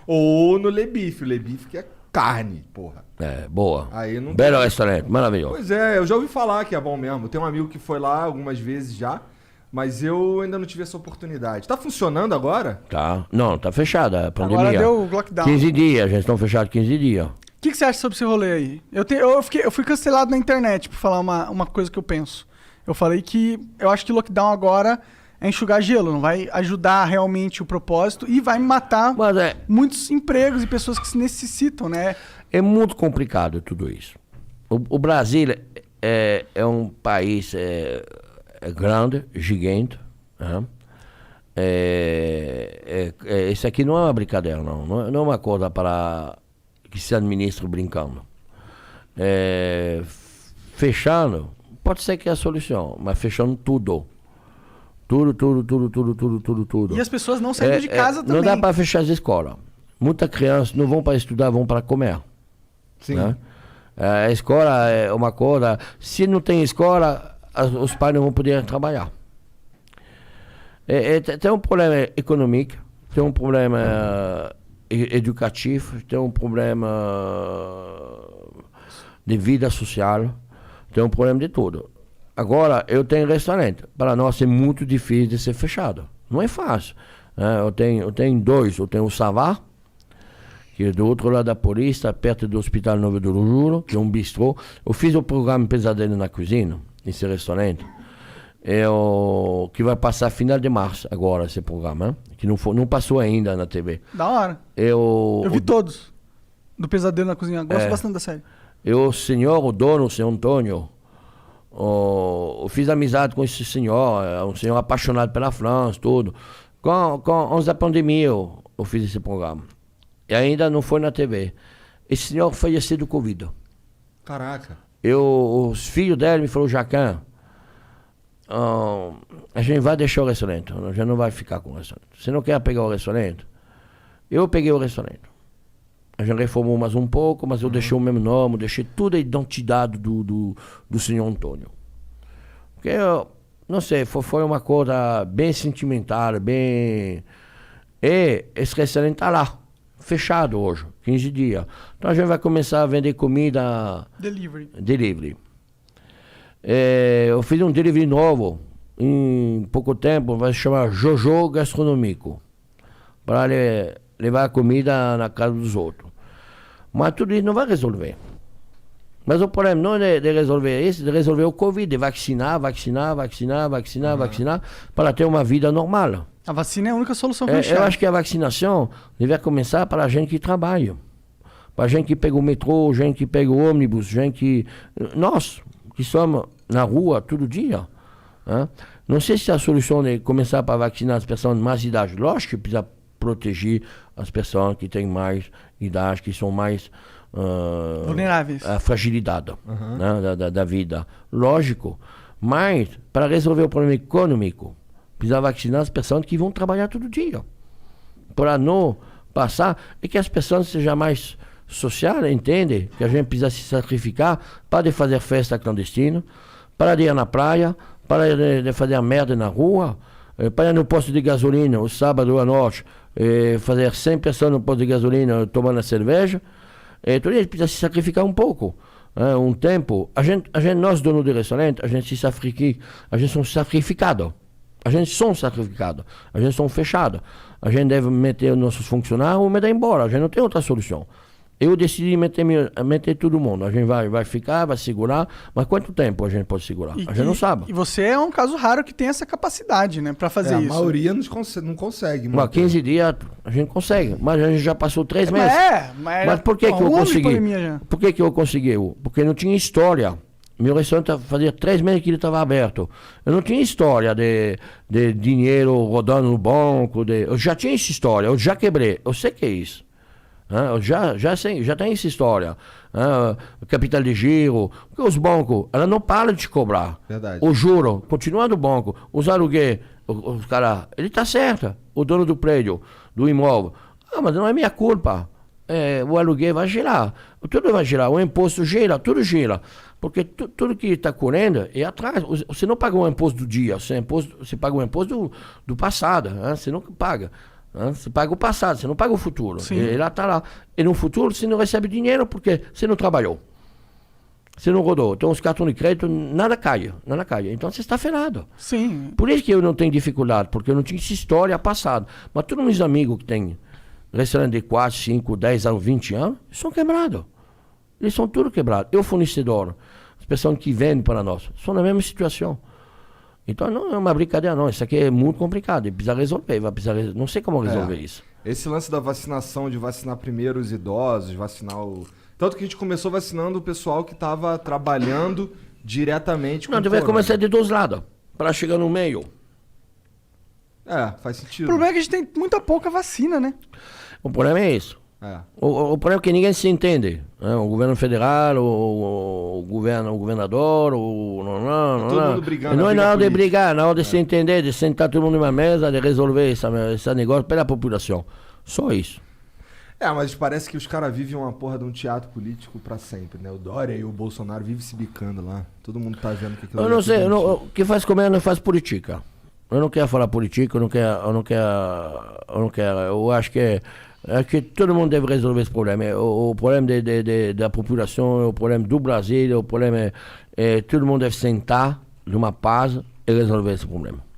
Ou no Le Bife. O Le Bife que é carne, porra. É, boa. Aí não Belo tem- restaurante, maravilhoso. Pois é, eu já ouvi falar que é bom mesmo. Tem um amigo que foi lá algumas vezes já, mas eu ainda não tive essa oportunidade. Tá funcionando agora? Tá. Não, tá fechada a pandemia. Agora deu o lockdown. 15 dias, já estão fechados 15 dias. O que você acha sobre esse rolê aí? Eu fui cancelado na internet por falar uma coisa que eu penso. Eu falei que eu acho que lockdown agora é enxugar gelo, não vai ajudar realmente o propósito e vai matar Mas muitos empregos e pessoas que se necessitam, né? é muito complicado tudo isso. O Brasil é um país grande, gigante. Né? Isso aqui não é uma brincadeira, não. Não é uma coisa para que se administre brincando. Fechando, pode ser que é a solução, mas fechando tudo. Tudo. E as pessoas não saindo de casa também. Não dá para fechar as escolas. Muitas crianças não vão para estudar, vão para comer. Sim. Né? A escola é uma coisa. Se não tem escola, os pais não vão poder trabalhar. Tem um problema econômico, tem um problema educativo, tem um problema de vida social, tem um problema de tudo. Agora, eu tenho restaurante. Para nós é muito difícil de ser fechado. Não é fácil. Eu tenho dois. Eu tenho o Savá, que é do outro lado da Paulista, perto do Hospital Novo do Juro, que é um bistrô. Eu fiz o programa Pesadelo na Cozinha, nesse restaurante, que vai passar final de março agora, esse programa, que não passou ainda na TV. Da hora. Eu vi todos. Do Pesadelo na Cozinha. Gosto bastante da série. O dono, o senhor Antônio, eu fiz amizade com esse senhor, um senhor apaixonado pela França, tudo. Antes da pandemia eu fiz esse programa. E ainda não foi na TV. Esse senhor faleceu do Covid. Caraca. Os filhos dele me falaram, Jacan, a gente vai deixar o restaurante, a gente não vai ficar com o restaurante. Você não quer pegar o restaurante? Eu peguei o restaurante. A gente reformou mais um pouco, mas eu deixei o mesmo nome, deixei toda a identidade do senhor Antônio. Porque, não sei, foi uma coisa bem sentimental, bem... E esse restaurante está lá, fechado hoje, 15 dias. Então a gente vai começar a vender comida... Delivery. Eu fiz um delivery novo, em pouco tempo, vai se chamar Jojo Gastronômico, para levar a comida na casa dos outros. Mas tudo isso não vai resolver. Mas o problema não é de resolver isso, de resolver o Covid, de vacinar, para ter uma vida normal. A vacina é a única solução que eu acho que a vacinação deve começar para a gente que trabalha. Para a gente que pega o metrô, gente que pega o ônibus, gente que... Nós, que somos na rua todo dia. Né? Não sei se a solução é começar para vacinar as pessoas de mais idade. Lógico que precisa proteger as pessoas que têm mais idade, que são mais vulneráveis à fragilidade né, da vida. Lógico. Mas, para resolver o problema econômico, precisa vacinar as pessoas que vão trabalhar todo dia. Para não passar, e que as pessoas sejam mais sociais, entendem que a gente precisa se sacrificar para de fazer festa clandestina, para de ir na praia, para de fazer a merda na rua, para ir no posto de gasolina, o sábado à noite, fazer 100 pessoas no posto de gasolina tomando cerveja. Então a gente precisa se sacrificar um pouco. Um tempo, nós donos de restaurante, a gente somos sacrificados. A gente somos sacrificados. A gente somos fechados. A gente deve meter os nossos funcionários ou mandar embora. A gente não tem outra solução. Eu decidi meter todo mundo. A gente vai ficar, vai segurar, mas quanto tempo a gente pode segurar? A gente não sabe. E você é um caso raro que tem essa capacidade, né, para fazer isso. A maioria não consegue. Mas 15 dias a gente consegue, mas a gente já passou 3 meses. Mas por que eu consegui? Por que eu consegui? Porque não tinha história. Meu restaurante fazia 3 meses que ele estava aberto. Eu não tinha história de dinheiro rodando no banco. Eu já tinha essa história, eu já quebrei. Eu sei que é isso. Eu já tenho essa história. Capital de giro. Porque os bancos, ela não para de te cobrar. Verdade. O juro, continua no banco. Os aluguéis, os caras, ele está certo. O dono do prédio, do imóvel. Mas não é minha culpa. O aluguel vai girar. Tudo vai girar. O imposto gira, tudo gira. Porque tudo que está correndo é atrás. Você não paga o imposto do dia, você paga o imposto do passado. Você nunca paga. Né? Você paga o passado, você não paga o futuro. Sim. E ela está lá. E no futuro você não recebe dinheiro porque você não trabalhou. Você não rodou. Então os cartões de crédito, nada cai. Então você está ferrado. Sim. Por isso que eu não tenho dificuldade, porque eu não tinha essa história passada. Mas todos meus amigos que têm restaurante de 4, 5, 10 anos, 20 anos, são quebrados. Eles são tudo quebrados. Eu, fornecedor, as pessoas que vendem para nós, são na mesma situação. Então não é uma brincadeira, não. Isso aqui é muito complicado. E precisa resolver. Não sei como resolver isso. Esse lance da vacinação, de vacinar primeiro os idosos, vacinar o... Tanto que a gente começou vacinando o pessoal que estava trabalhando diretamente com Não, deve começar de dois lados, para chegar no meio. Faz sentido. O problema é que a gente tem muita pouca vacina, né? O problema é isso. O problema é que ninguém se entende. Né? O governo federal, o governador, todo mundo brigando. Não é na hora de brigar, na hora de se entender, de sentar todo mundo numa mesa, de resolver esse negócio pela população. Só isso. Mas parece que os caras vivem uma porra de um teatro político pra sempre, né? O Dória e o Bolsonaro vivem se bicando lá. Todo mundo tá vendo que aquilo Eu não sei, o que faz comer não faz política. Eu não quero falar política, eu acho que todo mundo deve resolver esse problema. O problema da população, o problema do Brasil, o problema todo mundo deve sentar numa paz e resolver esse problema.